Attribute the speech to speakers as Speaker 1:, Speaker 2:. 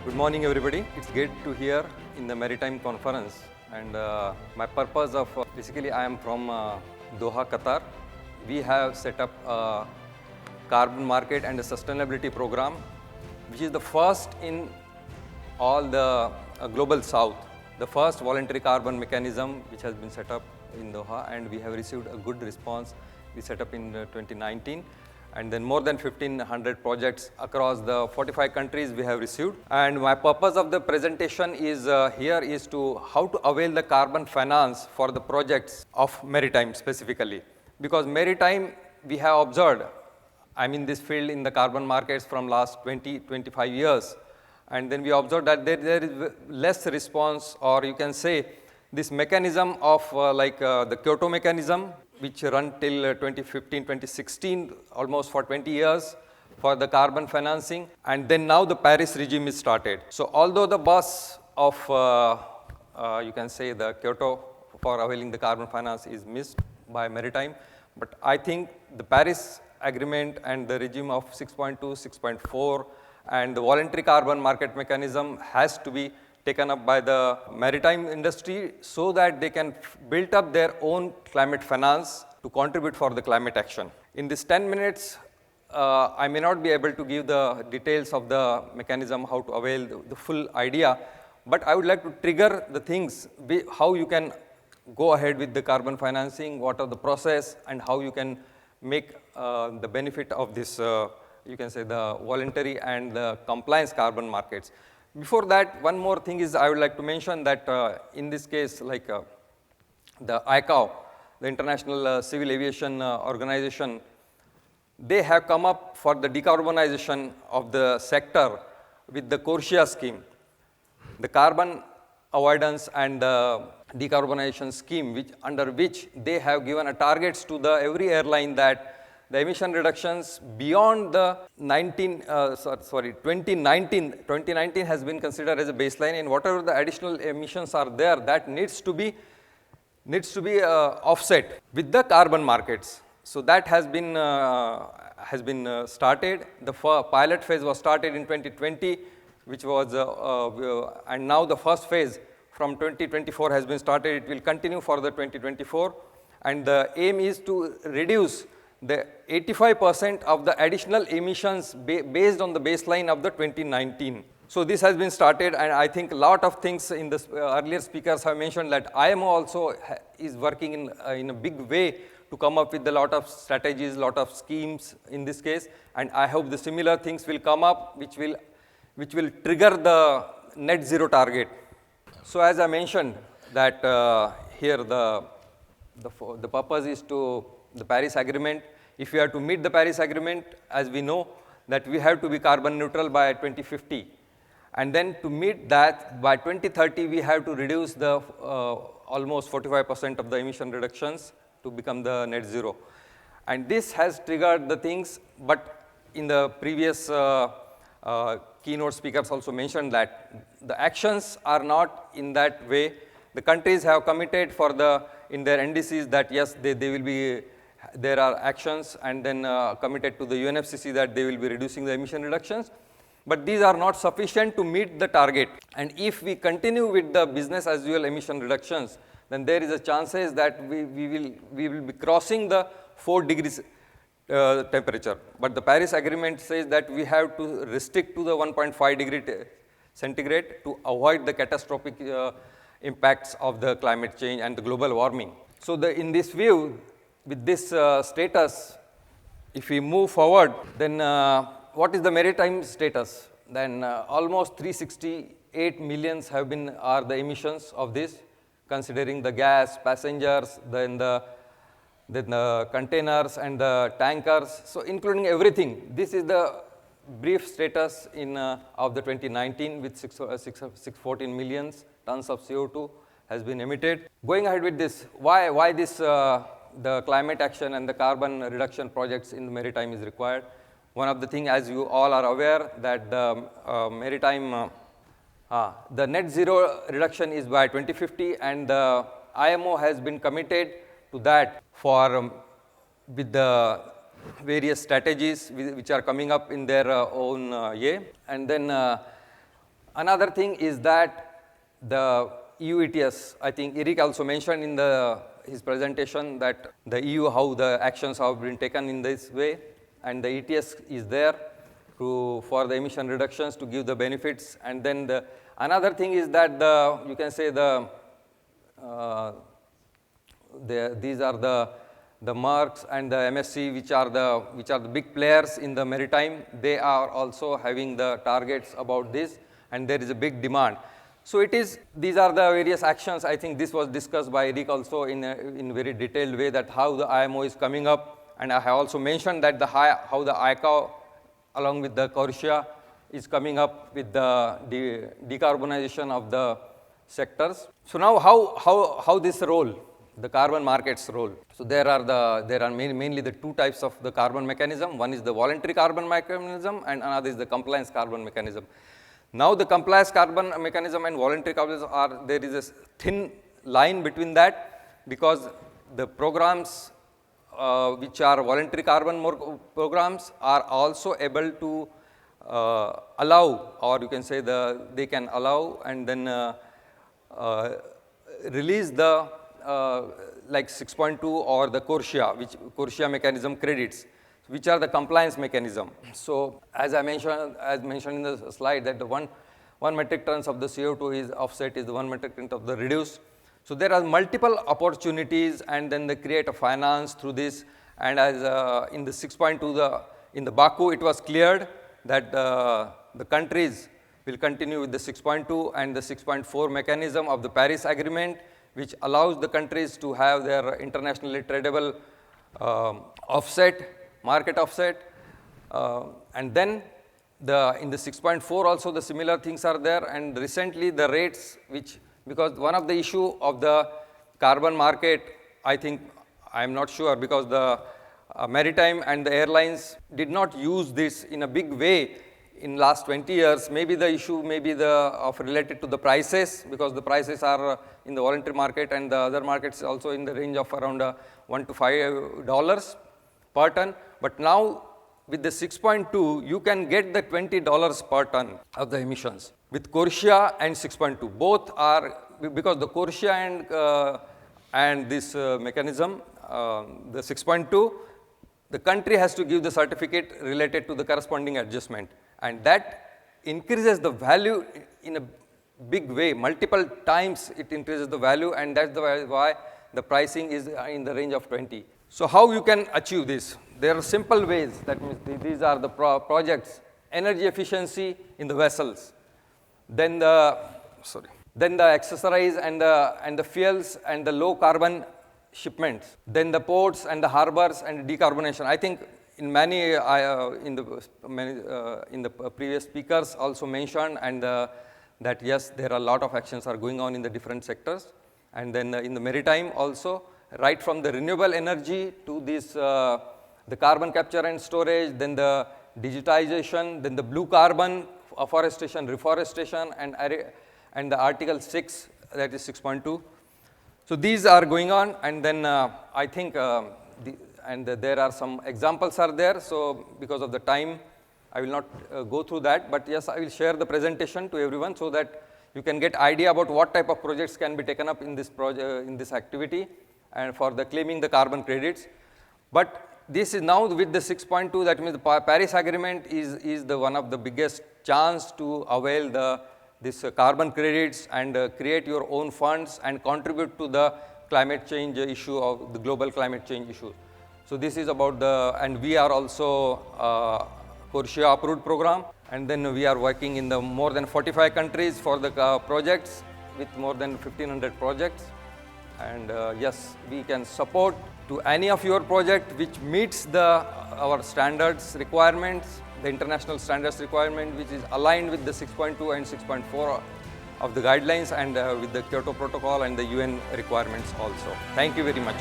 Speaker 1: Good morning, everybody. It's great to hear in the Maritime conference. And my purpose of basically, I am from Doha, Qatar. We have set up a carbon market and a sustainability program, which is the first in all the global south. The first voluntary carbon mechanism which has been set up in Doha, and we have received a good response. We set up in 2019. And then more than 1,500 projects across the 45 countries we have received. And my purpose of the presentation is here is to how to avail the carbon finance for the projects of Maritime specifically. Because Maritime, we have observed, I'm in this field in the carbon markets from last 25 years. And then we observed that there is less response, or you can say this mechanism of the Kyoto mechanism, which run till 2015, 2016, almost for 20 years for the carbon financing. And then now the Paris regime is started. So although the bus of, you can say the Kyoto for availing the carbon finance is missed by Maritime, but I think the Paris agreement and the regime of 6.2, 6.4 and the voluntary carbon market mechanism has to be taken up by the maritime industry so that they can build up their own climate finance to contribute for the climate action. In this 10 minutes, I may not be able to give the details of the mechanism, how to avail the full idea, but I would like to trigger the things, how you can go ahead with the carbon financing, what are the process, and how you can make the benefit of this, you can say the voluntary and the compliance carbon markets. Before that, one more thing is I would like to mention that in this case, like the ICAO, the International Civil Aviation Organization, they have come up for the decarbonization of the sector with the CORSIA scheme, the carbon avoidance and decarbonization scheme, under which they have given a targets to every airline that the emission reductions beyond the 2019 has been considered as a baseline, and whatever the additional emissions are there, that needs to be offset with the carbon markets. So that has been started. The pilot phase was started in 2020, which was and now the first phase from 2024 has been started. It will continue for the 2024, and the aim is to reduce the 85% of the additional emissions based on the baseline of the 2019. So this has been started, and I think a lot of things in the earlier speakers have mentioned that IMO also is working in a big way to come up with a lot of strategies, lot of schemes in this case, and I hope the similar things will come up which will trigger the net zero target. So as I mentioned that here the purpose is to the Paris Agreement. If we are to meet the Paris Agreement, as we know that we have to be carbon neutral by 2050. And then to meet that, by 2030, we have to reduce the almost 45% of the emission reductions to become the net zero. And this has triggered the things, but in the previous keynote speakers also mentioned that the actions are not in that way. The countries have committed in their NDCs that yes, they will be, there are actions, and then committed to the UNFCCC that they will be reducing the emission reductions. But these are not sufficient to meet the target. And if we continue with the business as usual emission reductions, then there is a chances that we will be crossing the 4 degrees temperature. But the Paris Agreement says that we have to restrict to the 1.5 degree centigrade to avoid the catastrophic impacts of the climate change and the global warming. So in this view, with this status, if we move forward, then what is the maritime status? Then almost 368 millions are the emissions of this, considering the gas, passengers, then the containers and the tankers, so including everything. This is the brief status of the 2019 with 614 millions tons of CO2 has been emitted. Going ahead with this, why this the climate action and the carbon reduction projects in the maritime is required? One of the things, as you all are aware, that the maritime, the net zero reduction is by 2050, and the IMO has been committed to that with the various strategies which are coming up in their own And then Another thing is that the EU ETS, I think Eric also mentioned in his presentation that the EU, how the actions have been taken in this way, and the ETS is there for the emission reductions to give the benefits. And then another thing is that you can say these are the Mercs and the MSC, which are the big players in the maritime. They are also having the targets about this, and there is a big demand. So these are the various actions. I think this was discussed by Eric also in very detailed way, that how the IMO is coming up, and I have also mentioned that how the ICAO along with the Corsia is coming up with the decarbonization of the sectors. So now how this role, the carbon markets role. So there are mainly the two types of the carbon mechanism. One is the voluntary carbon mechanism, and another is the compliance carbon mechanism. Now the compliance carbon mechanism and voluntary carbon there is a thin line between that, because the programs which are voluntary carbon programs are also able to allow, or you can say they can allow and then release the like 6.2 or the Corsia mechanism credits, which are the compliance mechanism. So as mentioned in the slide, that the one metric tons of the CO2 is offset is the 1 metric ton of the reduced. So there are multiple opportunities, and then they create a finance through this. And as in the 6.2, in the Baku, it was cleared that the countries will continue with the 6.2 and the 6.4 mechanism of the Paris Agreement, which allows the countries to have their internationally tradable market offset. And then in the 6.4 also the similar things are there, and recently the rates because one of the issue of the carbon market, I think, I am not sure, because the maritime and the airlines did not use this in a big way in last 20 years. Maybe the issue may be related to the prices, because the prices are in the voluntary market, and the other markets also in the range of around $1 to $5 per ton. But now with the 6.2, you can get the $20 per ton of the emissions. With Corsia and 6.2, both are, because the Corsia and this mechanism, the 6.2, the country has to give the certificate related to the corresponding adjustment, and that increases the value in a big way. Multiple times it increases the value, and that's why the pricing is in the range of 20. So how you can achieve this? There are simple ways. That means these are the projects: energy efficiency in the vessels, then the accessories and the fuels and the low carbon shipments, then the ports and the harbors and decarbonization. I think in the previous speakers also mentioned, and that yes, there are a lot of actions are going on in the different sectors. And then in the maritime also, right from the renewable energy to this the carbon capture and storage, then the digitization, then the blue carbon, afforestation, reforestation, and the Article 6, that is 6.2. So these are going on, and then I think there are some examples are there. So because of the time, I will not go through that, but yes, I will share the presentation to everyone so that you can get idea about what type of projects can be taken up in this activity and for the claiming the carbon credits. But this is now with the 6.2, that means the Paris Agreement is the one of the biggest chance to avail this carbon credits and create your own funds and contribute to the climate change issue of the global climate change issue. So this is about and we are also Corsia approved program, and then we are working in the more than 45 countries for the projects with more than 1500 projects. And yes, we can support to any of your project which meets our standards requirements, the international standards requirement, which is aligned with the 6.2 and 6.4 of the guidelines, and with the Kyoto Protocol and the UN requirements also. Thank you very much.